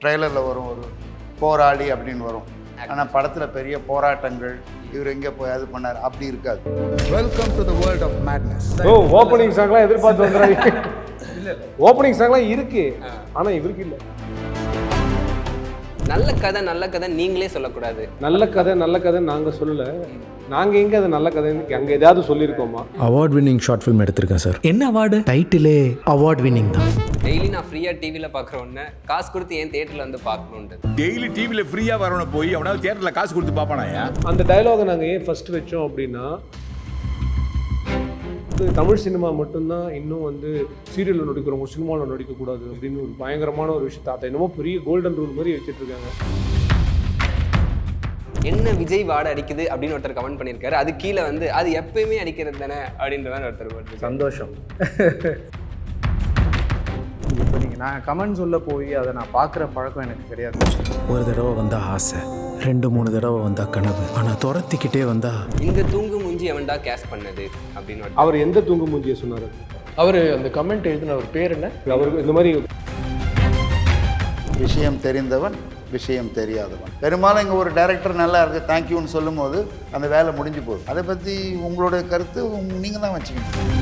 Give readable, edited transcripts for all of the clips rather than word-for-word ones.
ட்ரெய்லரில் வரும் ஒரு போராளி அப்படின்னு வரும். ஆனால் படத்தில் பெரிய போராட்டங்கள் இவர் எங்கே போய் அது பண்ணார் அப்படி இருக்காது. Welcome to the world of madness. Opening சாங்லாம் எதிர்பார்த்து வந்துடுறாங்க. இல்லை ஓப்பனிங் சாங்லாம் இருக்கு, ஆனால் இவருக்கு இல்லை. நல்ல கதை நீங்களே சொல்லக்கூடாது. நல்ல கதை நாங்கள் சொல்லலை. நாங்கள் எங்கே அது நல்ல கதை அங்கே ஏதாவது சொல்லியிருக்கோமா? அவார்ட் வின்னிங் ஷார்ட் ஃபிலிம் எடுத்திருக்கேன் சார். என்ன அவார்டு? டைட்டிலே அவார்ட் வின்னிங் தான். டெய்லி நான் ஃப்ரீயாக டிவியில் பார்க்குறோன்னு காசு கொடுத்து ஏன் தேட்டரில் வந்து பார்க்கணுன்ட்டு. டெய்லி டிவியில் ஃப்ரீயாக வரணும் போய் அவனால் தியேட்டரில் காசு கொடுத்து பார்ப்பானாயா? அந்த டயலாகை நாங்கள் ஏன் ஃபர்ஸ்ட் வச்சோம் அப்படின்னா, தமிழ் சினிமா மட்டும்தான் இன்னும் வந்து சீரியலில் நடிக்கிறவங்க சினிமாவில் நடிக்கக்கூடாது அப்படின்னு ஒரு பயங்கரமான ஒரு விஷயத்தை அதை என்னமோ பெரிய கோல்டன் ரூல் மாதிரி வச்சுட்டு இருக்காங்க. என்ன விஜய் வாடை அடிக்குது அப்படின்னு ஒருத்தர் கமெண்ட் பண்ணியிருக்காரு. அது கீழே வந்து அது எப்பயுமே அடிக்கிறது தானே அப்படின்ற மாதிரி ஒருத்தர் போட்டு. சந்தோஷம். இப்போ நீங்கள் நான் கமெண்ட் சொல்ல போய் அதை நான் பார்க்குற பழக்கம் எனக்கு கிடையாது. ஒரு தடவை வந்தா ஆசை, 2-3 தடவை வந்தா கனவு, ஆனால் துரத்திக்கிட்டே வந்தா இந்த தூங்கு மூஞ்சி எவன்டா கேஸ் பண்ணது அப்படின்னு அவர் எந்த தூங்கு மூஞ்சியை சொன்னார்? அவர் அந்த கமெண்ட் எழுதின அவர் பேர் என்ன? அவருக்கு இந்த மாதிரி விஷயம் தெரிந்தவன் விஷயம் தெரியாதவன். பெரும்பாலும் இங்கே ஒரு டைரக்டர் நல்லா இருக்குது தேங்க்யூன்னு சொல்லும் போது அந்த வேலை முடிஞ்சு போகுது. அதை பற்றி உங்களுடைய கருத்து நீங்கள் தான் வச்சுக்கணும்.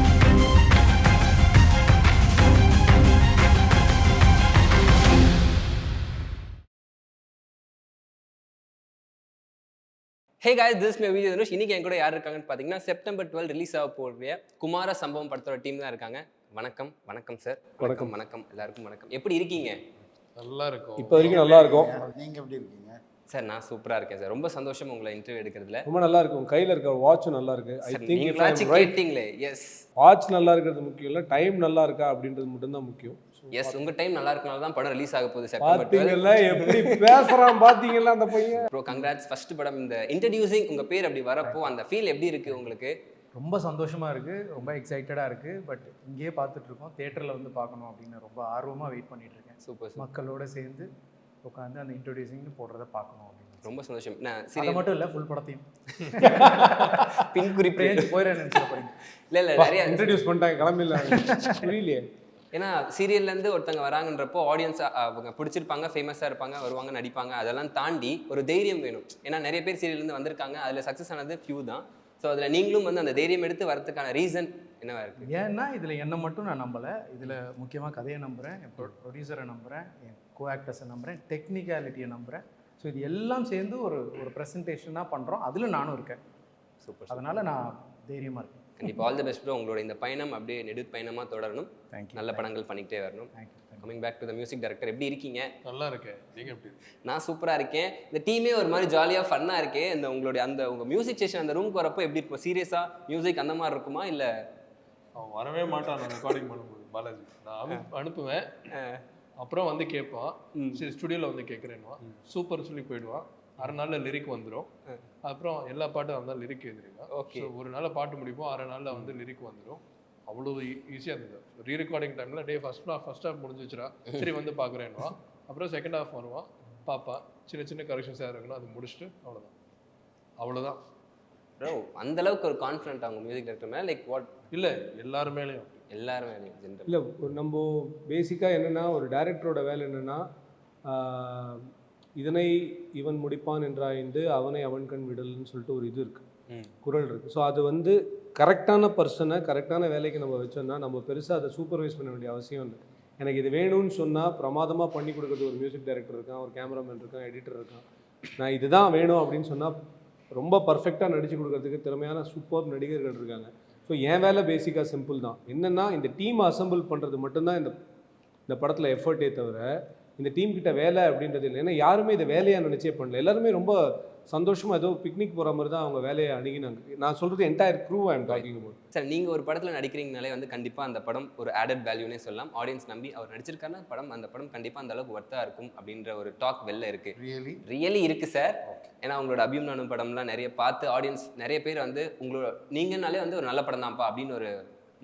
Hey guys, this may Vijay Dhanush. இன்னைக்கு என் கூட யார் இருக்காங்கன்னு பார்த்தீங்கன்னா, செப்டம்பர் 12 ரிலீஸ் ஆக போகிற குமார சம்பவம் படத்தோட டீம் தான் இருக்காங்க. வணக்கம் சார். வணக்கம் எல்லாருக்கும் வணக்கம். எப்படி இருக்கீங்க? நல்லா இருக்கும். இப்போ வரைக்கும் நல்லா இருக்கும். நீங்கள் எப்படி இருக்கீங்க சார்? நான் சூப்பராக இருக்கேன் சார். ரொம்ப சந்தோஷம் உங்களை இன்டர்வியூ எடுக்கிறதுல. ரொம்ப நல்லா இருக்கும். கையில் இருக்க வாட்சும் நல்லா இருக்கு. ஐ திங்க் கேட்டீங்களே. எஸ், வாட்ச் நல்லா இருக்கிறது முக்கியம் இல்லை, டைம் நல்லா இருக்கா அப்படின்றது மட்டும்தான் முக்கியம். எஸ், உங்க டைம் நல்லா இருக்கனால தான் படம் ரிலீஸ் ஆக போகுது செப்டம்பர் 12. பாத்தீங்களா எப்படி பேசுறான் பாத்தீங்களா அந்த பையன். Bro congrats. ஃபர்ஸ்ட் படம் இந்த இன்ட்ரோடியூசிங் உங்க பேர் அப்படி வரப்போ அந்த ஃபீல் எப்படி இருக்கு உங்களுக்கு? ரொம்ப சந்தோஷமாக இருக்குது, ரொம்ப எக்ஸைட்டடாக இருக்குது. பட் இங்கேயே பார்த்துட்ருக்கோம், தேட்டரில் வந்து பார்க்கணும் அப்படின்னு ரொம்ப ஆர்வமாக வெயிட் பண்ணிகிட்ருக்கேன். சூப்பர். மக்களோடு சேர்ந்து உட்காந்து அந்த இன்ட்ரோடியூசிங்னு போடுறத பார்க்கணும் அப்படின்னு. ரொம்ப சந்தோஷம். நான் அது சீரியல் மட்டும் இல்லை, ஃபுல் படத்தையும் பின் குறிப்பு போயிடுறேன் நினச்சிட போகிறீங்க. இல்லை நிறைய இன்ட்ரடியூஸ் பண்ணிட்டாங்க, கிளம்பிடல. புரியலையே. ஏன்னா சீரியல்லேருந்து ஒருத்தங்க வராங்கன்றப்போ ஆடியன்ஸ் அவங்க பிடிச்சிருப்பாங்க, ஃபேமஸாக இருப்பாங்க, வருவாங்க, நடிப்பாங்க. அதெல்லாம் தாண்டி ஒரு தைரியம் வேணும். ஏன்னா நிறைய பேர் சீரியல்லேருந்து வந்திருக்காங்க, அதில் சக்ஸஸ் ஆனது ஃபியூ தான். ஸோ அதில் நீங்களும் வந்து அந்த தைரியம் எடுத்து வரதுக்கான ரீசன் என்னவா இருக்குது? ஏன்னா இதில் என்னை மட்டும் நான் நம்பலை. இதில் முக்கியமாக கதையை நம்புகிறேன், என் ப்ரொடியூசரை நம்புகிறேன், என் கோ ஆக்டர்ஸை நம்புகிறேன், டெக்னிக்காலிட்டியை நம்புகிறேன். ஸோ இது எல்லாம் சேர்ந்து ஒரு ப்ரெசன்டேஷனாக பண்ணுறோம். அதில் நானும் இருக்கேன். சூப்பர். அதனால் நான் தைரியமாக இருக்கேன். கண்டிப்பாக ஆல் தி பெஸ்ட் ப்ரோ. உங்களோட இந்த பயணம் அப்படியே நெடு பயணமாக தொடரணும். தேங்க்யூ. நல்ல படங்கள் பண்ணிக்கிட்டே வரணும். Thank you. Coming back to the music director, எப்படி இருக்கீங்க? நல்லா இருக்கேன். நீங்க எப்படி? நான் சூப்பராக இருக்கேன். இந்த டீமே ஒரு மாதிரி ஜாலியாக ஃபன்னாக இருக்கே. இந்த உங்களுடைய அந்த உங்கள் மியூசிக் ஸ்டேஷன் அந்த ரூமுக்கு வரப்போ எப்படி இருக்கும்? சீரியஸாக மியூசிக் அந்த மாதிரி இருக்குமா இல்லை? அவன் வரவே மாட்டான் நான் ரெக்கார்டிங் பண்ணும்போது. பாலாஜி நான் அனுப்புவேன், அப்புறம் வந்து கேட்பான். சரி ஸ்டுடியோவில் வந்து கேட்குறேன்னுவான், சூப்பர் சொல்லி போயிடுவான். அரை நாளில் லிரிக் வந்துடும். அப்புறம் எல்லா பாட்டும் வந்தால் லிரிக் எழுதிருக்கான். ஓகே. ஒரு நாளில் பாட்டு முடிப்போம், அரை நாளில் வந்து லிரிக் வந்துடும். அவ்வளோ ஈஸியாக இருந்தது. ரீ ரெக்கார்டிங் டைமில் டே ஃபர்ஸ்ட் ஹாஃப் முடிஞ்சிச்சுரா, சரி வந்து பார்க்குறேன்னுவான். அப்புறம் செகண்ட் ஹாஃப் வருவான், பார்ப்பான், சின்ன கரெக்ஷன்ஸாக இருக்கணும், அது முடிச்சுட்டு அவ்வளோதான். ப்ரோ அந்த அளவுக்கு ஒரு கான்ஃபிடென்ட் அவங்க மியூசிக் டைரக்டர் மேலே லைக் வாட்? இல்லை எல்லாருமேலையும் எல்லாருமே ஜென்ரல் இல்லை, நம்ம பேசிக்காக என்னென்னா ஒரு டைரக்டரோட வேலை என்னென்னா, இதனை இவன் முடிப்பான் என்றாய்ந்து அவனை அவன் கண் விடல்னு சொல்லிட்டு ஒரு இது இருக்குது, குரல் இருக்குது. ஸோ அது வந்து கரெக்டான பர்சனை கரெக்டான வேலைக்கு நம்ம வச்சோம்னா நம்ம பெருசாக அதை சூப்பர்வைஸ் பண்ண வேண்டிய அவசியம் இல்லை. எனக்கு இது வேணும்னு சொன்னால் பிரமாதமாக பண்ணி கொடுக்குறது ஒரு மியூசிக் டைரக்டர் இருக்கான், ஒரு கேமராமேன் இருக்கான், எடிட்டர் இருக்கான். நான் இதுதான் வேணும் அப்படின்னு சொன்னால் ரொம்ப பர்ஃபெக்டாக நடித்து கொடுக்கறதுக்கு திறமையான சூப்பர் நடிகர்கள் இருக்காங்க. ஸோ என் வேலை பேசிக்காக சிம்பிள் தான். என்னென்னா இந்த டீமை அசம்பிள் பண்ணுறது மட்டும்தான் இந்த படத்தில் எஃபர்ட்டே தவிர இந்த டீம் கிட்ட வேலை அப்படின்றது இல்லை. ஏன்னா யாருமே இதை வேலையாக நினச்சே பண்ணல. எல்லாருமே ரொம்ப சந்தோஷமாக ஏதோ பிக்னிக் போகிற மாதிரி தான் அவங்க வேலையை அணுகினாங்க. நான் சொல்கிறது entire crew I am talking about. Sir நீங்கள் ஒரு படத்தில் நடிக்கிறீங்கனாலே வந்து கண்டிப்பாக அந்த படம் ஒரு ஆடட் வேல்யூனே சொல்லலாம். ஆடியன்ஸ் நம்பி அவர் நடிச்சிருக்காருன்னா அந்த படம் கண்டிப்பாக அந்த அளவுக்கு ஒர்த்தாக இருக்கும் அப்படின்ற ஒரு டாக் வெளில இருக்குது. ரியலி இருக்குது சார். ஏன்னா உங்களோட அபியும் நானும் படம்லாம் நிறைய பார்த்து ஆடியன்ஸ் நிறைய பேர் வந்து உங்களோட நீங்கனாலே வந்து ஒரு நல்ல படம் தான்ப்பா அப்படின்னு ஒரு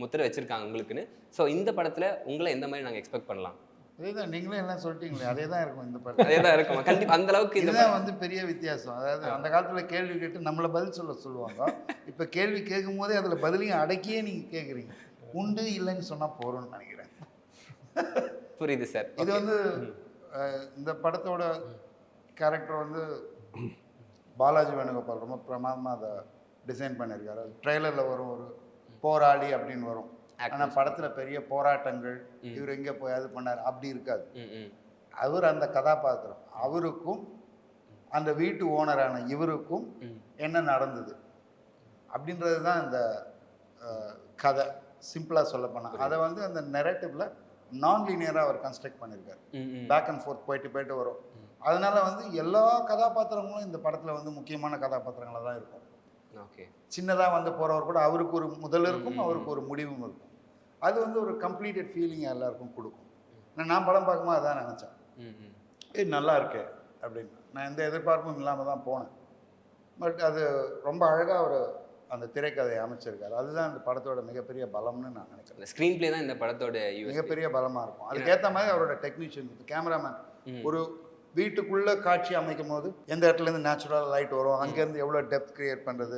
முத்திரை வச்சுருக்காங்க உங்களுக்குன்னு. ஸோ இந்த படத்தில் உங்களை எந்த மாதிரி நாங்கள் எக்ஸ்பெக்ட் பண்ணலாம்? அதே தான் நீங்களே எல்லாம் சொல்லிட்டீங்களே, அதே தான் இருக்கும் இந்த படம். அதே தான் இருக்கும் கண்டிப்பாக. அந்த அளவுக்கு இதுதான் வந்து பெரிய வித்தியாசம். அதாவது அந்த காலத்தில் கேள்வி கேட்டு நம்மளை பதில் சொல்லுவாங்க. இப்போ கேள்வி கேட்கும் போதே அதில் பதிலையும் அடக்கியே நீங்கள் கேட்குறீங்க. உண்டு இல்லைன்னு சொன்னால் போகிறோம்னு நினைக்கிறேன். புரியுது சார். இது வந்து இந்த படத்தோட கேரக்டர் வந்து பாலாஜி வேணுகோபால் ரொம்ப பிரமாதமாக அதை டிசைன் பண்ணியிருக்காரு. ட்ரெய்லரில் வரும் ஒரு போராளி அப்படின்னு வரும், ஆனால் படத்தில் பெரிய போராட்டங்கள் இவர் எங்கே போய் அது பண்ணார் அப்படி இருக்காது. அவர் அந்த கதாபாத்திரம், அவருக்கும் அந்த வீட்டு ஓனரான இவருக்கும் என்ன நடந்தது அப்படின்றது தான் இந்த கதை. சிம்பிளாக சொல்ல போனால் அதை வந்து அந்த நெரேட்டிவ்ல நான் லீனியராக அவர் கன்ஸ்ட்ரக்ட் பண்ணியிருக்காரு. பேக் அண்ட் ஃபோர்த் போயிட்டு வரும். அதனால வந்து எல்லா கதாபாத்திரங்களும் இந்த படத்தில் வந்து முக்கியமான கதாபாத்திரங்களாக தான் இருக்கும். ஓகே, சின்னதாக வந்து போகிறவர் கூட அவருக்கு ஒரு முதல் இருக்கும், அவருக்கு ஒரு முடிவும் இருக்கும். அது வந்து ஒரு கம்ப்ளீட்டட் ஃபீலிங் எல்லாருக்கும் கொடுக்கும். நான் படம் பார்க்கும்போது அதான் நினச்சேன், நல்லா இருக்கே அப்படின்னு. நான் எந்த எதிர்பார்ப்பும் இல்லாமல் தான் போனேன். பட் அது ரொம்ப அழகாக ஒரு அந்த திரைக்கதையை அமைச்சிருக்காரு. அதுதான் இந்த படத்தோட மிகப்பெரிய பலம்னு நான் நினைக்கிறேன். ஸ்க்ரீன் பிளே தான் இந்த படத்தோட மிகப்பெரிய பலமாக இருக்கும். அதுக்கேற்ற மாதிரி அவரோட டெக்னீஷியன், கேமராமேன் ஒரு வீட்டுக்குள்ளே காட்சி அமைக்கும் போது எந்த இடத்துலேருந்து நேச்சுரல் லைட் வரும், அங்கேருந்து எவ்வளோ டெப்த் கிரியேட் பண்ணுறது,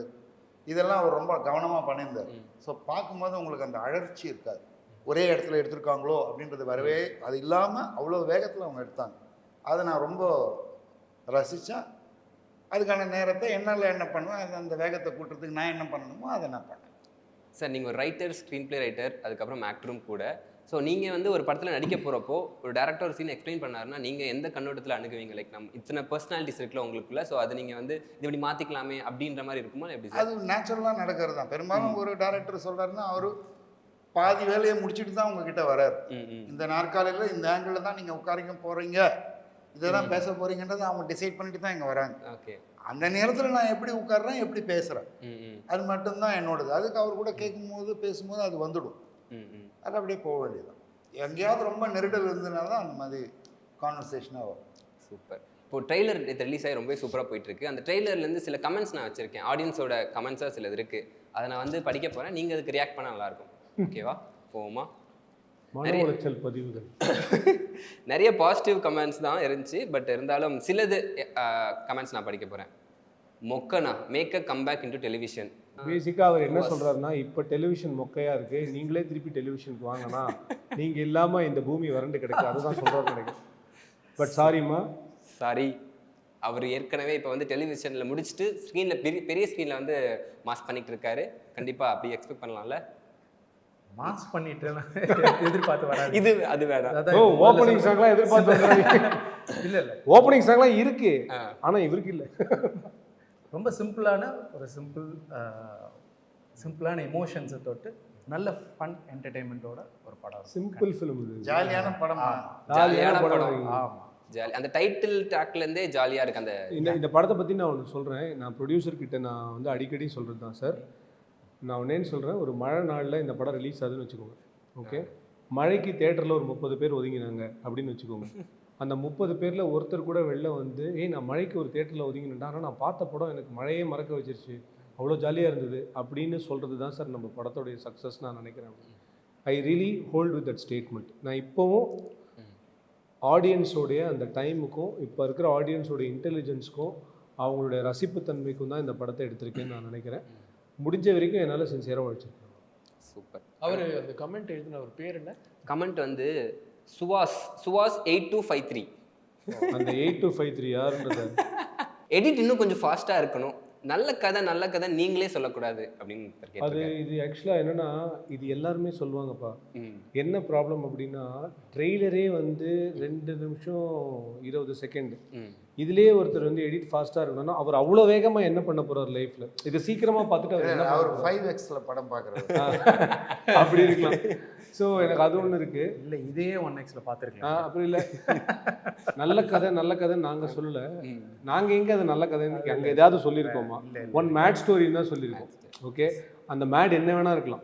இதெல்லாம் அவர் ரொம்ப கவனமாக பண்ணியிருந்தார். ஸோ பார்க்கும்போது உங்களுக்கு அந்த அழற்சி இருக்காது, ஒரே இடத்துல எடுத்திருக்காங்களோ அப்படின்றது வரவே, அது இல்லாமல் அவ்வளோ வேகத்தில் அவங்க எடுத்தாங்க. அதை நான் ரொம்ப ரசித்தேன். அதுக்கான நேரத்தை என்னால் என்ன பண்ணுவேன், அந்த வேகத்தை கூட்டுறதுக்கு நான் என்ன பண்ணணுமோ அதை நான் பண்ணேன். சார், நீங்கள் ஒரு ரைட்டர், ஸ்க்ரீன் பிளே ரைட்டர், அதுக்கப்புறம் ஆக்டரும் கூட. ஸோ நீங்கள் வந்து ஒரு படத்தில் நடிக்க போகிறப்போ ஒரு டேரக்டர் ஒரு சீன் எக்ஸ்பிளைன் பண்ணாருன்னா நீங்கள் எந்த கண்ணோட்டத்தில் அணுகுவீங்க? லைக் நம்ம இத்தனை பர்சனாலிட்டிஸ் இருக்குல்ல உங்களுக்குள்ள, ஸோ அதை நீங்கள் வந்து இது இப்படி மாற்றிக்கலாமே அப்படின்ற மாதிரி இருக்குமா எப்படி சார்? அது நேச்சுரலாக நடக்கிறது தான். பெரும்பாலும் ஒரு டேரக்டர் சொல்கிறாருன்னா அவர் பாதி வேலையை முடிச்சுட்டு தான் உங்ககிட்ட வர்றாரு. இந்த நாற்காலியில் இந்த ஆங்கிளில் தான் நீங்கள் உட்காரிக்க போகிறீங்க, இதெல்லாம் பேச போகிறீங்கன்றதை அவங்க டிசைட் பண்ணிட்டு தான் இங்கே வராங்க. ஓகே, அந்த நேரத்தில் நான் எப்படி உட்கார்றேன், எப்படி பேசுகிறேன், அது மட்டும்தான் என்னோடது. அதுக்கு அவர் கூட கேட்கும்போது பேசும்போது அது வந்துடும். அது அப்படியே போக வேண்டியதுதான். எங்கேயாவது ரொம்ப நெருடல் இருந்ததுனால தான் அந்த மாதிரி கான்வர்சேஷனாக வரும். சூப்பர். இப்போ ட்ரெய்லர் இது ரிலீஸ் ஆகி ரொம்பவே சூப்பராக போயிட்டுருக்கு. அந்த ட்ரெய்லர்லேருந்து சில கமெண்ட்ஸ் நான் வச்சுருக்கேன், ஆடியன்ஸோட கமெண்ட்ஸாக சிலது இருக்குது. அதை நான் வந்து படிக்க போகிறேன், நீங்கள் அதுக்கு ரியாக்ட் பண்ணால் நல்லாயிருக்கும். ஓகேவா? போவோமா? மன உளைச்சல் பதிவுகள் நிறைய பாசிட்டிவ் கமெண்ட்ஸ் தான் இருந்துச்சு, பட் இருந்தாலும் சிலது கமெண்ட்ஸ் நான் படிக்க போகிறேன். மொக்கனா make a comeback into television. பேசிக்காக அவர் என்ன சொல்கிறாருன்னா, இப்போ டெலிவிஷன் மொக்கையாக இருக்குது, நீங்களே திருப்பி டெலிவிஷனுக்கு வாங்கினா நீங்கள் இல்லாமல் இந்த பூமி வறண்டு கிடைக்கும், அதுதான் சொல்கிறாரு நினைக்கிறேன். பட் சாரிம்மா, சாரி, அவர் ஏற்கனவே இப்போ வந்து டெலிவிஷனில் முடிச்சுட்டு ஸ்க்ரீனில் பெரிய ஸ்க்ரீனில் வந்து மாஸ் பண்ணிகிட்டு இருக்காரு. கண்டிப்பாக அப்படி எக்ஸ்பெக்ட் பண்ணலாம்ல? மாஸ் பண்ணிட்டு எதிர்பார்த்து வராது. இது அது வேணாம். ஓப்பனிங் சாங்லாம் எதிர்பார்த்து இல்லை இல்லை, ஓப்பனிங் சாங்லாம் இருக்கு, ஆனால் இவருக்கு இல்லை. ரொம்ப சிம்பிளான ஒரு சிம்பிளான எமோஷன்ஸை தொட்டு நல்ல ஃபன் என்டர்டெயின்மெண்ட்டோட ஒரு படம். சிம்பிள் ஃபிலிம், இது ஜாலியான படம். ஜாலியான படம். ஆமாம், ஜாலி. அந்த டைட்டில் ட்ராக்லேருந்தே ஜாலியாக இருக்குது. அந்த இந்த படத்தை பற்றி நான் ஒன்று சொல்கிறேன். நான் ப்ரொடியூசர்கிட்ட நான் வந்து அடிக்கடி சொல்கிறது தான் சார். நான் ஒன்னேன்னு சொல்கிறேன், ஒரு மழை நாளில் இந்த படம் ரிலீஸ் ஆகுதுன்னு வச்சுக்கோங்க. ஓகே, மழைக்கு தேட்டரில் ஒரு 30 பேர் ஒதுங்கினாங்க அப்படின்னு வச்சுக்கோங்க. அந்த 30 பேரில் ஒருத்தர் கூட வெளில வந்து நான் மழைக்கு ஒரு தேட்டரில் ஒதுங்கினேன், ஆனால் நான் பார்த்த படம் எனக்கு மழையே மறக்க வச்சிருச்சு, அவ்வளோ ஜாலியாக இருந்தது அப்படின்னு சொல்கிறது தான் சார் நம்ம படத்தோடைய சக்ஸஸ் நான் நினைக்கிறேன். I really hold with that statement. நான் இப்போவும் ஆடியன்ஸோடைய அந்த டைமுக்கும் இப்போ இருக்கிற ஆடியன்ஸோடைய இன்டெலிஜென்ஸுக்கும் அவங்களுடைய ரசிப்புத்தன்மைக்கும் தான் இந்த படத்தை எடுத்திருக்கேன்னு நான் நினைக்கிறேன். முடிஞ்ச வரைக்கும் என்னால் சின்சியராக உழைச்சிருக்கேன். சூப்பர். அவர் அந்த கமெண்ட் எழுதின அவர் பேர் என்ன? கமெண்ட் வந்து சுவாஸ் 8253. அந்த 8253 யாருன்றது எடிட் இன்னும் கொஞ்சம் ஃபாஸ்ட்டாக இருக்கணும், நல்ல கதை நீங்களே சொல்லக்கூடாது அப்படின்னு. அது இது ஆக்சுவலாக என்னென்னா, இது எல்லாருமே சொல்லுவாங்கப்பா. என்ன ப்ராப்ளம் அப்படின்னா, ட்ரெய்லரே வந்து 2 நிமிஷம் 20 செகண்ட், இதுலேயே ஒருத்தர் வந்து எடிட் ஃபாஸ்ட்டாக இருக்கணும்னா அவர் அவ்வளோ வேகமாக என்ன பண்ண போகிறார் லைஃப்பில்? இதை சீக்கிரமாக பார்த்துட்டு அவர் 5Xல படம் பார்க்குறாரு அப்படி இருக்கலாம். ஸோ எனக்கு அது ஒன்று இருக்குது. இல்லை, இதே 1Xல பார்த்துருக்கலாம். அப்படி இல்லை, நல்ல கதை நாங்கள் சொல்லலை. நாங்கள் எங்கே அது நல்ல கதைன்னு அங்கே ஏதாவது சொல்லியிருக்கோமா? ஒன் மேட் ஸ்டோரின்னு தான் சொல்லியிருக்கோம். ஓகே, அந்த மேட் என்ன வேணா இருக்கலாம்.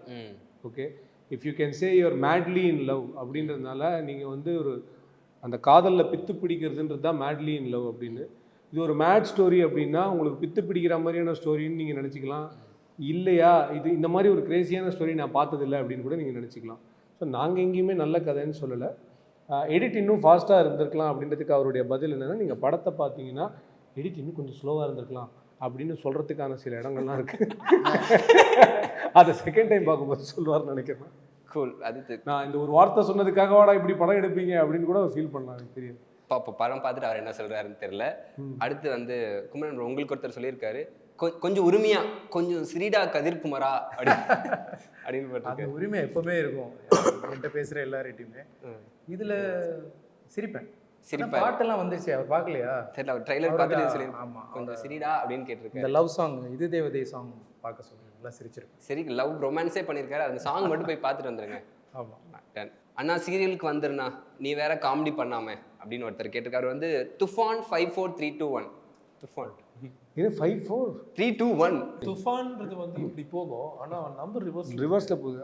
Okay, if you can say your madly in love அப்படின்றதுனால நீங்கள் வந்து ஒரு அந்த காதலில் பித்து பிடிக்கிறதுன்றது தான் மேட்லி இன் லவ் அப்படின்னு. இது ஒரு மேட் ஸ்டோரி அப்படின்னா உங்களுக்கு பித்து பிடிக்கிற மாதிரியான ஸ்டோரின்னு நீங்கள் நினச்சிக்கலாம். இல்லையா, இது இந்த மாதிரி ஒரு கிரேசியான ஸ்டோரி நான் பார்த்ததில்லை அப்படின்னு கூட நீங்கள் நினச்சிக்கலாம். ஸோ நாங்கள் எங்கேயுமே நல்ல கதைன்னு சொல்லலை. எடிட் இன்னும் ஃபாஸ்ட்டாக இருந்திருக்கலாம் அப்படின்றதுக்கு அவருடைய பதில் என்னென்னா, நீங்கள் படத்தை பார்த்தீங்கன்னா எடிட் இன்னும் கொஞ்சம் ஸ்லோவாக இருந்திருக்கலாம் அப்படின்னு சொல்கிறதுக்கான சில இடங்கள்லாம் இருக்குது. அதை செகண்ட் டைம் பார்க்கும்போது சொல்லுவார்னு நினைக்கிறேன். கூல். அது நான் இந்த ஒரு வார்த்தை சொன்னதுக்காகவாடா இப்படி படம் எடுப்பீங்க அப்படின்னு கூட ஃபீல் பண்ணலாம், எனக்கு தெரியும். படம் பார்த்துட்டு அவர் என்ன சொல்றாருன்னு தெரியல. அடுத்து வந்து குமரன் bro, உங்களுக்கு ஒருத்தர் சொல்லியிருக்காரு, கொஞ்சம் உரிமையா, கொஞ்சம் சிரிடா கதிர்குமரா அப்படின்னு அந்த போட்டிருக்காரு. உரிமை எப்பவுமே இருக்கும் என்கிட்ட பேசுகிற எல்லார்கிட்டையுமே. இதில் சிரிப்பேன். சிரிப்பாரு. பாட்டெல்லாம் வந்துருச்சு, அவர் பார்க்கலையா? தெரியல, அவர் ட்ரைலர் பார்த்துட்டு சொல்லி ஆமா, கொஞ்சம் சிரிடா அப்படின்னு கேட்டிருக்காரு. இந்த லவ் சாங் இது தேவதை சாங் பார்க்க சொல்லுங்க, சிரிச்சிருப்பேன். சரி, லவ் ரொமான்ஸே பண்ணியிருக்காரு, அந்த சாங் மட்டும் போய் பார்த்துட்டு வந்துருங்க. ஆமாம். Done. அண்ணா சீரியலுக்கு வந்துருண்ணா, நீ வேற காமெடி பண்ணாம அப்படின்னு ஒருத்தர் கேட்டிருக்காரு. வந்து துஃபான் 54321 துஃபான் இது 5-4 321 துஃபான்றது வந்து இப்படி போகும், ஆனா நம்பர் ரிவர்ஸ்ல போகுது.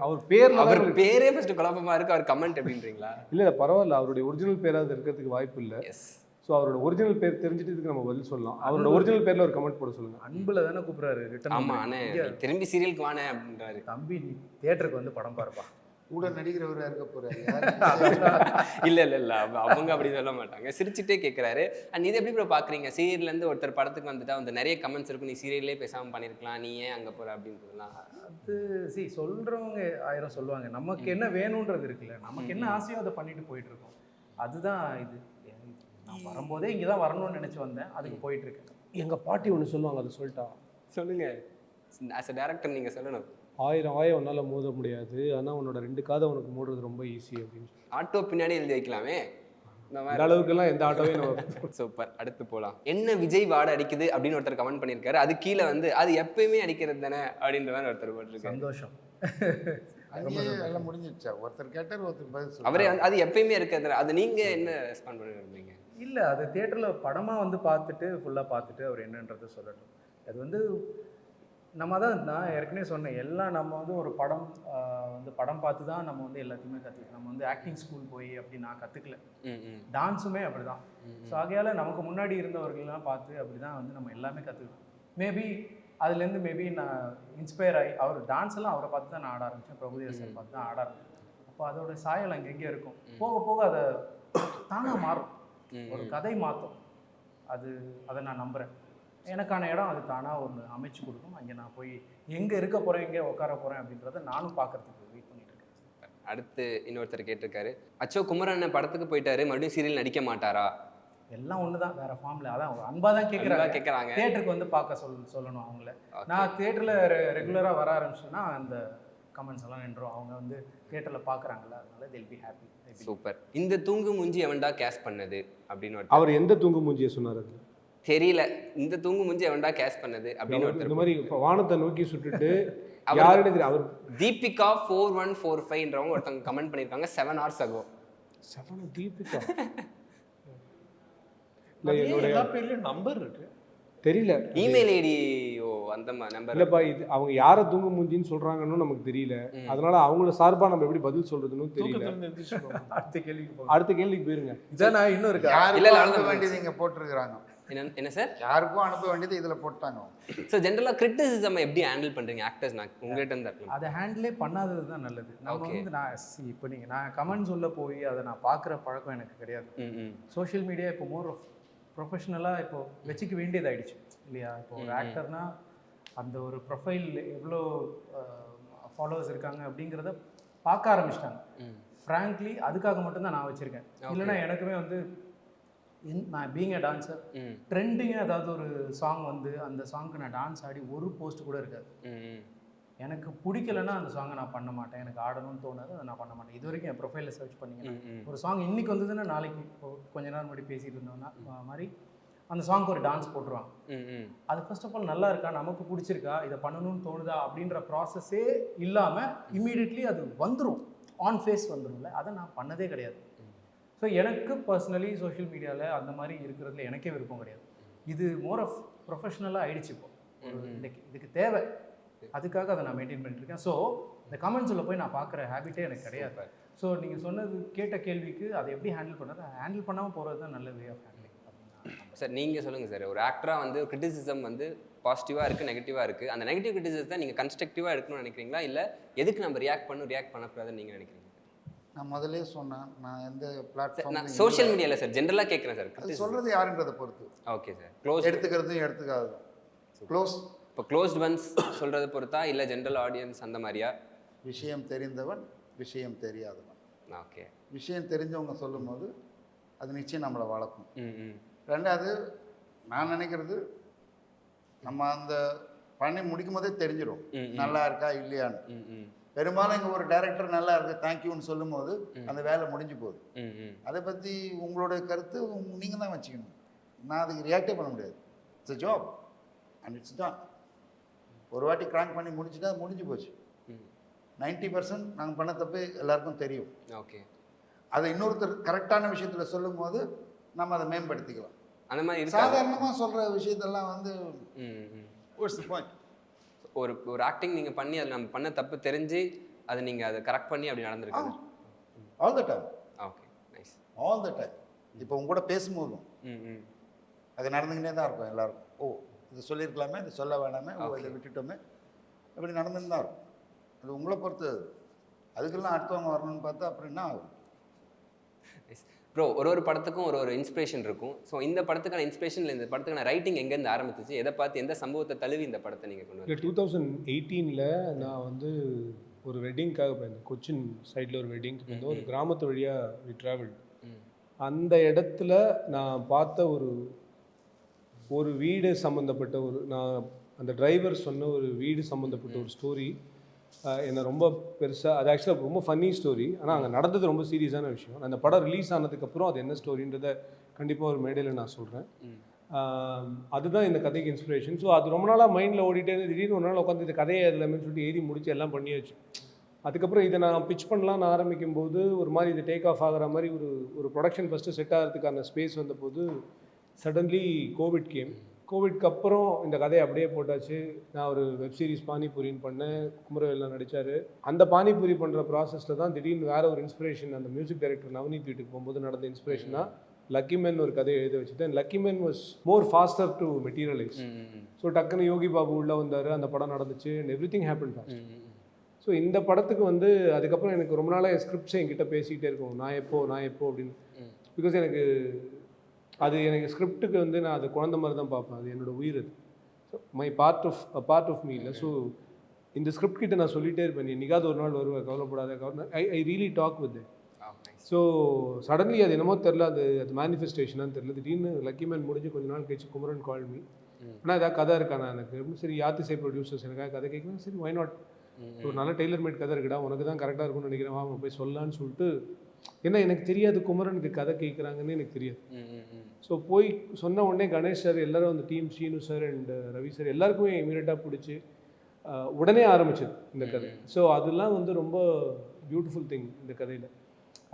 அவர் பேர்ல அவர் பேரே ஃபர்ஸ்ட் குழப்பமா இருக்கு, அவர் கமெண்ட் எப்படின்றீங்களா? இல்ல பரவாயில்ல, அவருடைய ஒரிஜினல் பேராவது இருக்கிறதுக்கு வாய்ப்பு இல்லை. எஸ், ஸோ அவரோட ஒரிஜினல் பேர் தெரிஞ்சுட்டு இதுக்கு நம்ம பதில் சொல்லலாம். அவரோட ஒரிஜினல் பேர்ல ஒரு கமெண்ட் போட சொல்லுங்க. அன்புல தானே கூப்பிடுறாரு ரிட்டர்ன். ஆமா அண்ணே, நீ திரும்பி சீரியலுக்கு வானே அப்படின்றாரு. தம்பி நீ தியேட்டருக்கு வந்து படம் பாருப்பா. கூட நடிக்கிறவராக இருக்க போறாரு. இல்ல இல்ல இல்ல, அவங்க அப்படி சொல்ல மாட்டாங்க, சிரிச்சுட்டே கேட்கறாரு. அண்ட் இது எப்படி ப்ரோ பாக்குறீங்க? சீரியல்ல இருந்து ஒருத்தர் படத்துக்கு வந்துட்டா வந்து நிறைய கமெண்ட்ஸ் இருக்கும், நீ சீரியல்லே பேசாம பண்ணிருக்கலாம், நீ ஏன் அங்க போற அப்படின்றதுலாம். அது சொல்றவங்க 1000 சொல்லுவாங்க, நமக்கு என்ன வேணும்ன்றது இருக்குல்ல, நமக்கு என்ன ஆசையோ அதை பண்ணிட்டு போயிட்டு இருக்கோம். அதுதான் இது. நான் வரும்போதே இங்கே தான் வரணும்னு நினைச்சு வந்தேன், அதுக்கு போயிட்டு இருக்கேன். எங்க பாட்டி ஒன்று சொல்லுவாங்க, அதை சொல்லிட்டா. சொல்லுங்க, ஆஸ் அ டைரக்டர் நீங்க சொல்லணும். 1000 உன்னால மோத முடியாது, ஆனா உன்னோட 2 காதை உனக்கு மூடுறது ரொம்ப ஈஸி அப்படின்னு சொல்லி. ஆட்டோ பின்னாடி எழுதி வைக்கலாமே இந்த அந்த மாதிரி. அளவுக்குலாம் எந்த ஆட்டோவே நம்ம சூப்பர். அடுத்து போலாம். என்ன விஜய் வாடை அடிக்குது அப்படின்னு ஒருத்தர் கமெண்ட் பண்ணியிருக்காரு. அது கீழே வந்து அது எப்பயுமே அடிக்கிறது தானே அப்படின்ற மாதிரி ஒருத்தர் போட்டிருக்காரு. சந்தோஷம். அங்கேயே எல்லாம் முடிஞ்சிடுச்சா? ஒருத்தர் கேட்டார், ஒருத்தர் பதில் சொல்றாரு. அவரே வந்து அது எப்பயுமே இருக்கிறது. அது நீங்க என்ன ரெஸ்பாண்ட் பண்ணிருந்தீங்க? இல்லை, அது தியேட்டரில் படமாக வந்து பார்த்துட்டு ஃபுல்லாக பார்த்துட்டு அவர் என்னன்றதை சொல்லட்டும். அது வந்து நம்ம தான், நான் ஏற்கனவே சொன்னேன், எல்லாம் நம்ம வந்து ஒரு படம் வந்து படம் பார்த்து தான் நம்ம வந்து எல்லாத்தையுமே கற்றுக்கணும். நம்ம வந்து ஆக்டிங் ஸ்கூல் போய் அப்படி நான் கற்றுக்கல, டான்ஸுமே அப்படி தான். ஸோ ஆகையால் நமக்கு முன்னாடி இருந்தவர்கள்லாம் பார்த்து அப்படி தான் வந்து நம்ம எல்லாமே கற்றுக்கணும். மேபி அதுலேருந்து மேபி நான் இன்ஸ்பயர் ஆகி, அவர் டான்ஸ் எல்லாம் அவரை பார்த்து தான் நான் ஆட ஆரம்பித்தேன், பிரபுதேவ சார் பார்த்து தான் ஆட ஆரம்பித்தேன். அப்போ அதோட சாயல் அங்கெங்கே இருக்கும், போக போக அதை தானாக மாறும், ஒரு கதை மாற்றும். அதை நான் நம்புகிறேன். எனக்கான இடம் அது தானாக ஒன்று அமைச்சு கொடுக்கும். அங்கே நான் போய் எங்கே இருக்க போகிறேன், எங்கே உட்கார போகிறேன் அப்படின்றத நானும் பார்க்கறதுக்கு வெயிட் பண்ணிட்டு இருக்கேன். அடுத்து இன்னொருத்தர் கேட்டிருக்காரு, அச்சோ குமரன் படத்துக்கு போயிட்டாரு, மறுபடியும் சீரியல் நடிக்க மாட்டாரா? எல்லாம் ஒன்று தான், வேறு ஃபார்மில். அதான் ஒரு அன்பாக தான் கேட்குறாங்க. தியேட்டருக்கு வந்து பார்க்க சொல்லணும் அவங்கள. நான் தியேட்டரில் ரெகுலராக வர ஆரம்பிச்சேன்னா அந்த கமெண்ட்ஸ் எல்லாம் நின்றோம். அவங்க வந்து தியேட்டரில் பார்க்குறாங்கல்ல, அதனால they'll be happy. சூப்பர். இந்த தூங்கு மூஞ்சி எவன்டா கேஷ் பண்ணது அப்படின்னு அவர் எந்த தூங்கு மூஞ்சியை சொன்னார்? அது தெரியல. இந்த தூங்கு மூஞ்சி எவன்டா கேஷ் பண்ணது அப்படின்னு இந்த மாதிரி வானத்தை நோக்கி சுட்டுட்டு யாருன்னு தெரியும். அவர் தீபிகா 4145ன்றவங்க ஒருத்தவங்க கமெண்ட் பண்ணியிருக்காங்க 7 hours ago. தீபிகா எல்லா பேர்லயும் நம்பர் இருக்கு, தெரியல. இமெயில் ஐடி அந்த நம்பர் இல்லப்பா, இது அவங்க யாரை தூங்க மூஞ்சின்னு சொல்றாங்கன்னு நமக்கு தெரியல. அதனால அவங்கள சார்பா நம்ம எப்படி பதில் சொல்றதுன்னு தெரியல. அடுத்த கேள்விக்கு போயிருங்க. இதான் நான் இன்னும் இருக்கேன். யாருக்கும் அனுப்ப வேண்டியது இங்கே போட்டிருக்கிறாங்க. என்ன சார்? யாருக்கும் அனுப்ப வேண்டியது இதில் போட்டாங்க. ஸோ ஜென்ரலாக கிரிட்டிசிசம் எப்படி ஹேண்டில் பண்ணுறீங்க ஆக்டர்ஸ்? நான் உங்கள்கிட்ட இருந்து அதை ஹேண்டிலே பண்ணாதது தான் நல்லது. நம்ம வந்து இப்போ நான் கமெண்ட்ஸ் உள்ள போய் அதை நான் பார்க்குற பழக்கம் எனக்கு கிடையாது. சோஷியல் மீடியா இப்போ மோர் ப்ரொஃபஷ்னலாக இப்போ வச்சுக்க வேண்டியதாகிடுச்சு இல்லையா? இப்போ ஒரு ஆக்டர்னா அந்த ஒரு ப்ரொஃபைல் எவ்வளோ ஃபாலோவர்ஸ் இருக்காங்க அப்படிங்கிறத பார்க்க ஆரம்பிச்சிட்டாங்க. ஃப்ராங்க்லி அதுக்காக மட்டும்தான் நான் வச்சுருக்கேன். இல்லைன்னா எனக்குமே வந்து நான் பீங் அ டான்ஸர், ட்ரெண்டிங்காக ஏதாவது ஒரு சாங் வந்து அந்த சாங்க்கு நான் டான்ஸ் ஆடி ஒரு போஸ்ட் கூட இருக்காது. எனக்கு பிடிக்கலன்னா அந்த சாங்கை நான் பண்ண மாட்டேன், எனக்கு ஆடணும்னு தோணாது, அதை நான் பண்ண மாட்டேன். இது வரைக்கும் என் ப்ரொஃபைலில் சர்ச் பண்ணிங்கன்னா ஒரு சாங் இன்றைக்கி வந்ததுன்னா நாளைக்கு இப்போ கொஞ்ச நேரம் முன்னாடி பேசிகிட்டு இருந்தோம்னா மாதிரி அந்த சாங்க்கு ஒரு டான்ஸ் போட்டுருவாங்க. அது ஃபர்ஸ்ட் ஆஃப் ஆல் நல்லா இருக்கா, நமக்கு பிடிச்சிருக்கா, இதை பண்ணணும்னு தோணுதா அப்படின்ற ப்ராசஸே இல்லாமல் இம்மீடியட்லி அது வந்துடும், ஆன் ஃபேஸ் வந்துடும்ல. அதை நான் பண்ணதே கிடையாது. ஸோ எனக்கு பர்சனலி சோஷியல் மீடியாவில் அந்த மாதிரி இருக்கிறதுல எனக்கே விருப்பம் கிடையாது. இது மோர் ஆஃப் ப்ரொஃபஷ்னலாக ஆகிடுச்சு. இப்போ இதுக்கு தேவை, அதுக்காக அதை நான் மெயின்டைன் பண்ணிட்டுருக்கேன். ஸோ இந்த கமெண்ட்ஸில் போய் நான் பார்க்குற ஹேபிட்டே எனக்கு கிடையாது. ஸோ நீங்கள் சொன்னது கேட்ட கேள்விக்கு அதை எப்படி ஹேண்டில் பண்ணுறது, ஹேண்டில் பண்ணாமல் போகிறது தான் நல்ல வே ஆஃப் ஹேண்ட்லிங். சார் நீங்கள் சொல்லுங்கள் சார், ஒரு ஆக்டராக வந்து கிரிட்டிசிசம் வந்து பாசிட்டிவாக இருக்குது, நெகட்டிவாக இருக்குது. அந்த நெகட்டிவ் கிரிட்டிசிசத்தை நீங்கள் கன்ஸ்ட்ரக்டிவாக எடுக்கணும்னு நினைக்கிறீங்களா, இல்லை எதுக்கு நம்ம ரியாக்ட் பண்ணக்கூடாதுன்னு நீங்கள் நினைக்கிறீங்க? நான் முதலே சொன்னேன், நான் எந்த பிளாட்ஃபார்ம் சோஷியல் மீடியாவில் சார் ஜென்ரலாக கேட்குறேன் சார். அது சொல்கிறது யாருன்றதை பொறுத்து. Okay sir. க்ளோஸ் எடுத்துக்கிறதும் எடுத்துக்காதும். க்ளோஸ் இப்போ க்ளோஸ்ட் ஒன்ஸ் சொல்கிறத பொறுத்தா, இல்லை ஜென்ரல் ஆடியன்ஸ் அந்த மாதிரியா? விஷயம் தெரிந்தவன், விஷயம் தெரியாதவன். ஓகே. விஷயம் தெரிஞ்சவங்க சொல்லும் போது அது நிச்சயம் நம்மளை வளர்க்கும். ம் ம் ரெண்டாவது நான் நினைக்கிறது நம்ம அந்த பண்ணி முடிக்கும் போதே தெரிஞ்சிடும் நல்லா இருக்கா இல்லையான்னு. ம் ம் பெரும்பாலும் இங்கே ஒரு டைரக்டர் நல்லா இருக்கு தேங்க்யூன்னு சொல்லும் போது அந்த வேலை முடிஞ்சு போகுது. ம் ம் அதை பற்றி உங்களோட கருத்து நீங்கள் தான் வச்சுக்கணும். நான் அதுக்கு ரியாக்டே பண்ண முடியாது. It's a job and it's done. ஒரு வாட்டி கிராங்க் பண்ணி முடிச்சுட்டா முடிஞ்சு போச்சு. 90% நாங்கள் பண்ண தப்பு எல்லாருக்கும் தெரியும். ஓகே. அதை இன்னொருத்தர் கரெக்டான விஷயத்தில் சொல்லும் போது நம்ம அதை மேம்படுத்திக்கலாம். அந்த மாதிரி இருக்கா? சாதாரணமாக சொல்கிற விஷயத்தெல்லாம் வந்து ம் ம் வாட்ஸ் தி பாயிண்ட்? ஒரு ஆக்டிங் நீங்கள் பண்ணி அதில் நம்ம பண்ண தப்பு தெரிஞ்சு அதை நீங்கள் அதை கரெக்ட் பண்ணி அப்படி நடந்திருக்காது. All the time. Okay nice. All the time. இப்போ உங்க கூட பேசும்போதும் ம் ம் அது நடந்துக்கிட்டே தான் இருக்கும் எல்லாருக்கும். ஓ இது சொல்லியிருக்கலாமே, இது சொல்ல வேணாமே, ஓ இதை விட்டுட்டோமே, அப்படி நடந்துன்னு தான் இருக்கும். அது உங்களை பொறுத்து. அதுக்கெல்லாம் அடுத்தவங்க வரணும்னு பார்த்தா அப்படின்னா ப்ரோ ஒரு படத்துக்கும் ஒரு இன்ஸ்பிரேஷன் இருக்கும். ஸோ இந்த படத்துக்கான இன்ஸ்பிரேஷன் இந்த படத்துக்கான ரைட்டிங் எங்கேருந்து ஆரம்பிச்சிச்சு, எதை பார்த்து எந்த சம்பவத்தை தழுவி இந்த படத்தை நீங்கள் கொண்டு இல்லை 2018 நான் வந்து ஒரு வெட்டிங்காக போயிருந்தேன். கொச்சின் சைடில் ஒரு வெட்டிங்க்கு போயிருந்தோம். ஒரு கிராமத்து வழியாக வி ட்ராவல்டு. அந்த இடத்துல நான் பார்த்த ஒரு வீடு சம்மந்தப்பட்ட நான் அந்த டிரைவர் சொன்ன ஒரு வீடு சம்மந்தப்பட்ட ஒரு ஸ்டோரி என்னை ரொம்ப பெருசாக, அது ஆக்சுவலாக ரொம்ப ஃபன்னி ஸ்டோரி. ஆனால் அங்கே நடந்தது ரொம்ப சீரியஸான விஷயம். அந்த படம் ரிலீஸ் ஆனதுக்கப்புறம் அது என்ன ஸ்டோரின்றதை கண்டிப்பாக ஒரு மேடையில் நான் சொல்கிறேன். அதுதான் இந்த கதைக்கு இன்ஸ்பிரேஷன். ஸோ அது ரொம்ப நாளாக மைண்டில் ஓடிட்டே இருந்து திடீர்னு ஒரு நாள் உட்காந்து இந்த கதையை எல்லாமே சொல்லிட்டு எழுதி முடிச்சு எல்லாம் பண்ணியாச்சு. அதுக்கப்புறம் இதை நான் பிச் பண்ணலான்னு ஆரம்பிக்கும் போது ஒரு மாதிரி இது டேக் ஆஃப் ஆகிற மாதிரி ஒரு ப்ரொடக்ஷன் ஃபஸ்ட்டு செட் ஆகிறதுக்கான ஸ்பேஸ் வந்தபோது சடன்லி கோவிட் கேம். கோவிட்க்கு அப்புறம் இந்த கதையை அப்படியே போட்டாச்சு. நான் ஒரு வெப் சீரிஸ் பானிபூரின்னு பண்ணேன், குமரவேல்லாம் நடித்தார். அந்த பானிபூரி பண்ணுற ப்ராசஸில் தான் திடீர்னு வேறு ஒரு இன்ஸ்பிரேஷன் அந்த மியூசிக் டைரக்டர் நவநீத் வீட்டுக்கு போகும்போது நடந்த இன்ஸ்பிரேஷனாக லக்கி மேன் ஒரு கதையை எழுத வச்சுட்டேன். Lucky man was more pastor to materialise. So டக்குன்னு யோகி பாபு உள்ளே வந்தார், அந்த படம் நடந்துச்சு, and every thing happen fast. So இந்த படத்துக்கு வந்து அதுக்கப்புறம் எனக்கு ரொம்ப நாளாக ஸ்கிரிப்ட்ஸை என்கிட்ட பேசிக்கிட்டே இருக்கும், நான் எப்போ அப்படின்னு. பிகாஸ் எனக்கு ஸ்கிரிப்டுக்கு வந்து நான் அது குழந்த மாதிரி தான் பார்ப்பேன். அது என்னோடய உயிர். அது ஸோ பார்ட் ஆஃப் மீ இல்லை. ஸோ இந்த ஸ்கிரிப்ட் கிட்ட நான் சொல்லிகிட்டே இருப்பேன், நீ என்னைக்காவது ஒரு நாள் வருவேன், கவலைப்படாத. I really talk with it. So suddenly அது என்னமோ தெரில, அது மேனிஃபெஸ்டேஷனான்னு தெரில. திடீர்னு லக்கி மேன் முடிஞ்சு கொஞ்ச நாள் கழிச்சு குமரன் கால் மீ, ஆனால் ஏதாவது கதை இருக்காண்ணா எனக்கு. சரி யாத்திசை ப்ரொடியூசர்ஸ் எனக்காக கதை கேட்கணும். சரி ஒய் நாட், ஒரு நல்ல டெய்லர் மேட் கதை இருக்குடா, உனக்கு தான் கரெக்டாக இருக்கும்னு நினைக்கிறேன், வாங்க போய் சொல்லலான்னு சொல்லிட்டு. ஏன்னா எனக்கு தெரியாது குமரனுக்கு கதை கேட்குறாங்கன்னு எனக்கு தெரியாது. ஸோ போய் சொன்ன உடனே கணேஷ் சார் எல்லோரும் அந்த team, Sheenu sir and Ravi sir எல்லாருக்குமே இமீடியட்டாக பிடிச்சி உடனே ஆரம்பிச்சது இந்த கதை. ஸோ அதெல்லாம் வந்து ரொம்ப பியூட்டிஃபுல் திங் இந்த கதையில்.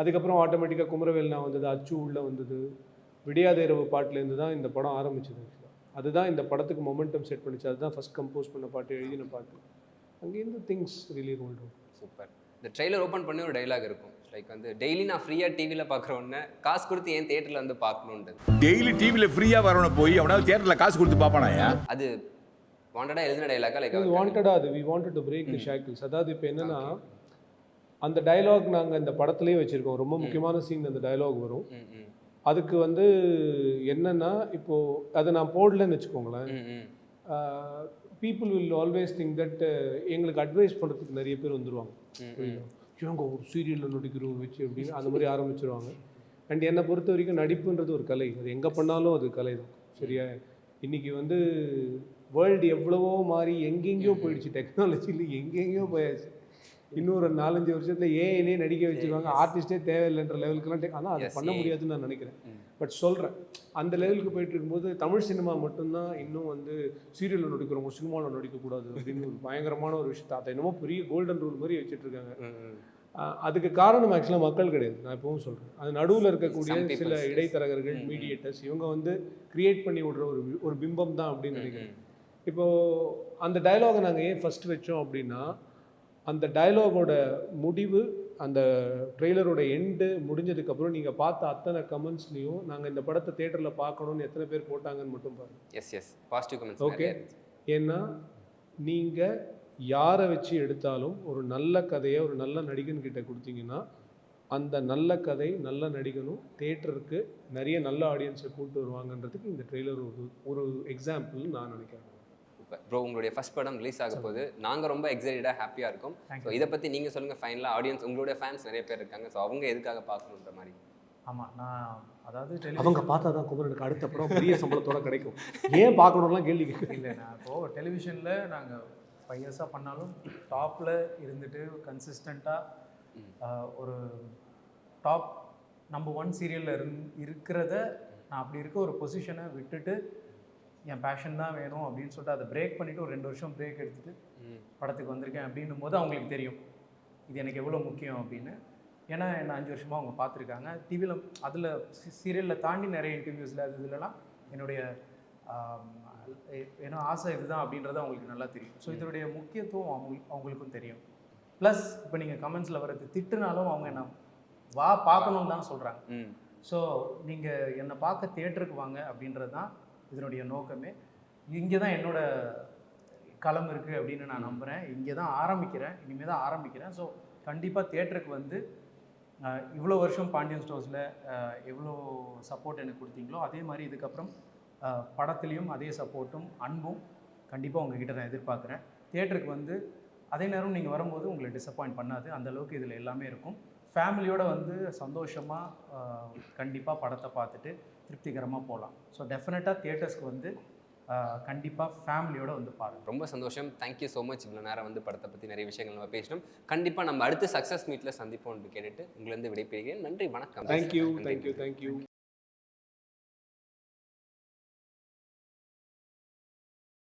அதுக்கப்புறம் ஆட்டோமேட்டிக்காக குமரவேல் நான் வந்தது, அச்சு உள்ளே வந்தது, விடியாத இரவு பாட்டிலேருந்து தான் இந்த படம் ஆரம்பிச்சது. ஆக்சுவலாக அதுதான் இந்த படத்துக்கு மொமெண்டம் செட் பண்ணிச்சு. அதுதான் ஃபஸ்ட் கம்போஸ் பண்ண பாட்டு, எழுதின பாட்டு. அங்கேருந்து things really rolled out. Super. இந்த ட்ரெய்லர் ஓப்பன் பண்ணி ஒரு டைலாக் இருக்கும், லைக் வந்து டெய்லி நான் ஃப்ரீயாக டிவியில் பார்க்குற ஒன்று காசு கொடுத்து ஏன் தியேட்டரில் வந்து பார்க்கணுன்றது. டெய்லி டிவியில் ஃப்ரீயாக வரவனை போய் அவனாவது தியேட்டரில் காசு கொடுத்து பார்ப்பானாயா? அது வாண்டடாக எழுதின டைலாக்கா? லைக் வாண்டடாக அது we wanted to break the shackles. அதாவது இப்போ என்னென்னா அந்த டைலாக் நாங்கள் இந்த படத்துலேயே வச்சுருக்கோம். ரொம்ப முக்கியமான சீன் அந்த டைலாக் வரும். அதுக்கு வந்து என்னென்னா இப்போது அதை நான் போடலன்னு வச்சுக்கோங்களேன், people will always think that எங்களுக்கு அட்வைஸ் பண்ணுறதுக்கு நிறைய பேர் வந்துடுவாங்க. இவங்க ஒரு சீரியலில் நடிக்கிறோம் வச்சு அப்படின்னு அந்த மாதிரி ஆரம்பிச்சிருவாங்க. அண்ட் என்னை பொறுத்த வரைக்கும் நடிப்புன்றது ஒரு கலை, அது எங்கே பண்ணாலும் அது கலை தான். சரியா? இன்றைக்கி வந்து வேர்ல்டு எவ்வளவோ மாறி எங்கெங்கேயோ போயிடுச்சு, டெக்னாலஜியில் எங்கெங்கேயோ போயாச்சு. இன்னொரு 4-5 வருஷத்தில் ஏஐலே நடிக்க வச்சுருவாங்க, ஆர்டிஸ்டே தேவையில்லைன்ற லெவலுக்குலாம். ஆனால் அதை பண்ண முடியாதுன்னு நான் நினைக்கிறேன். பட் சொல்கிறேன், அந்த லெவலுக்கு போயிட்டு இருக்கும்போது தமிழ் சினிமா மட்டும்தான் இன்னும் வந்து சீரியலில் நடிக்கிறவங்க சினிமாவில் நடிக்கக்கூடாது அப்படின்னு ஒரு பயங்கரமான ஒரு விஷயத்தை அதை என்னமோ பெரிய கோல்டன் ரூல் மாதிரி வச்சுட்ருக்காங்க. அதுக்கு காரணம் ஆக்சுவலாக மக்கள் கிடையாது, நான் இப்போவும் சொல்கிறேன். அது நடுவில் இருக்கக்கூடிய சில இடைத்தரகர்கள், மீடியேட்டர்ஸ், இவங்க வந்து கிரியேட் பண்ணி விடுற ஒரு பிம்பம் தான் அப்படின்னு நினைக்கிறேன். இப்போது அந்த டயலாகை நாங்கள் ஏன் ஃபஸ்ட்டு வச்சோம் அப்படின்னா, அந்த டயலாகோட முடிவு, அந்த ட்ரெய்லரோட எண்டு முடிஞ்சதுக்கப்புறம் நீங்கள் பார்த்த அத்தனை கமெண்ட்ஸ்லையும் நாங்கள் இந்த படத்தை தேட்டரில் பார்க்கணுன்னு எத்தனை பேர் போட்டாங்கன்னு மட்டும் பாருங்கள். S positive comments. ஓகே, ஏன்னா நீங்கள் யாரை வச்சு எடுத்தாலும் ஒரு நல்ல கதையை ஒரு நல்ல நடிகன்கிட்ட கொடுத்தீங்கன்னா அந்த நல்ல கதை நல்ல நடிகனும் தேட்டருக்கு நிறைய நல்ல ஆடியன்ஸை கூப்பிட்டு வருவாங்கன்றதுக்கு இந்த ட்ரெய்லர் ஒரு எக்ஸாம்பிள் நான் நினைக்கிறேன். ப்ரோ உங்களுடைய ஃபர்ஸ்ட் படம் ரிலீஸ் ஆக போது நாங்கள் ரொம்ப எக்ஸைட்டடாக ஹாப்பியாக இருக்கோம். ஸோ இதை பற்றி நீங்கள் சொல்லுங்கள். ஃபைனலாக ஆடியன்ஸ் உங்களுடைய ஃபேன்ஸ் நிறைய பேர் இருக்காங்க, ஸோ அவங்க எதுக்காக பார்க்கணுன்ற மாதிரி? ஆமாம் நான் அதாவது அவங்க பார்த்தா தான் குமரனுக்கு அடுத்த படம் பெரிய சம்பளத்தோட கிடைக்கும். ஏன் பார்க்கணும்லாம் கேள்வி கேட்கு. இல்லை நான் இப்போது டெலிவிஷனில் நாங்கள் 5 இயர்ஸாக பண்ணாலும் டாப்பில் இருந்துட்டு கன்சிஸ்டண்ட்டாக ஒரு டாப் நம்பர் 1 சீரியலில் இருக்கிறத நான் அப்படி இருக்க ஒரு பொசிஷனை விட்டுட்டு என் பேஷன் தான் வேணும் அப்படின்னு சொல்லிட்டு அதை பிரேக் பண்ணிவிட்டு ஒரு 2 வருஷம் பிரேக் எடுத்துகிட்டு படத்துக்கு வந்திருக்கேன் அப்படின்னும் போது அவங்களுக்கு தெரியும் இது எனக்கு எவ்வளோ முக்கியம் அப்படின்னு. ஏன்னா என்ன 5 வருஷமாக அவங்க பார்த்துருக்காங்க டிவியில், அதில் சீரியலில் தாண்டி நிறைய இன்டர்வியூஸில் அது இதுலலாம் என்னுடைய ஏன்னா ஆசை இதுதான் அப்படின்றது அவங்களுக்கு நல்லா தெரியும். ஸோ இதனுடைய முக்கியத்துவம் அவங்களுக்கும் தெரியும். ப்ளஸ் இப்போ நீங்கள் கமெண்ட்ஸில் வர்றது திட்டுனாலும் அவங்க என்ன வா பார்க்கணுன்னு தான் சொல்கிறாங்க. ஸோ நீங்கள் என்னை பார்க்க தியேட்டருக்கு வாங்க அப்படின்றது தான் இதனுடைய நோக்கமே. இங்கே தான் என்னோட களம் இருக்குது அப்படின்னு நான் நம்புகிறேன். இங்கே தான் ஆரம்பிக்கிறேன், இனிமேல் தான் ஆரம்பிக்கிறேன். ஸோ கண்டிப்பாக தியேட்டருக்கு வந்து இவ்வளோ வருஷம் பாண்டியன் ஸ்டோர்ஸில் எவ்வளோ சப்போர்ட் எனக்கு கொடுத்தீங்களோ அதே மாதிரி இதுக்கப்புறம் படத்துலேயும் அதே சப்போர்ட்டும் அன்பும் கண்டிப்பாக உங்ககிட்ட நான் எதிர்பார்க்குறேன். தியேட்டருக்கு வந்து அதே நேரம் நீங்கள் வரும்போது உங்களை டிசப்பாயிண்ட் பண்ணாது, அந்தளவுக்கு இதில் எல்லாமே இருக்கும். ஃபேமிலியோடு வந்து சந்தோஷமாக கண்டிப்பாக படத்தை பார்த்துட்டு திருப்திகரமாக போகலாம். ஸோ டெஃபினட்டாக தியேட்டர்ஸ்க்கு வந்து கண்டிப்பாக ஃபேமிலியோடு வந்து பாருங்கள். ரொம்ப சந்தோஷம். Thank you so much. இவ்வளோ நேரம் வந்து படத்தை பற்றி நிறைய விஷயங்கள் நம்ம பேசணும். கண்டிப்பாக நம்ம அடுத்த சக்ஸஸ் மீட்டில் சந்திப்போம்னு கேட்டுட்டு உங்களிருந்து விடைபெறுகிறேன். நன்றி, வணக்கம். தேங்க்யூ.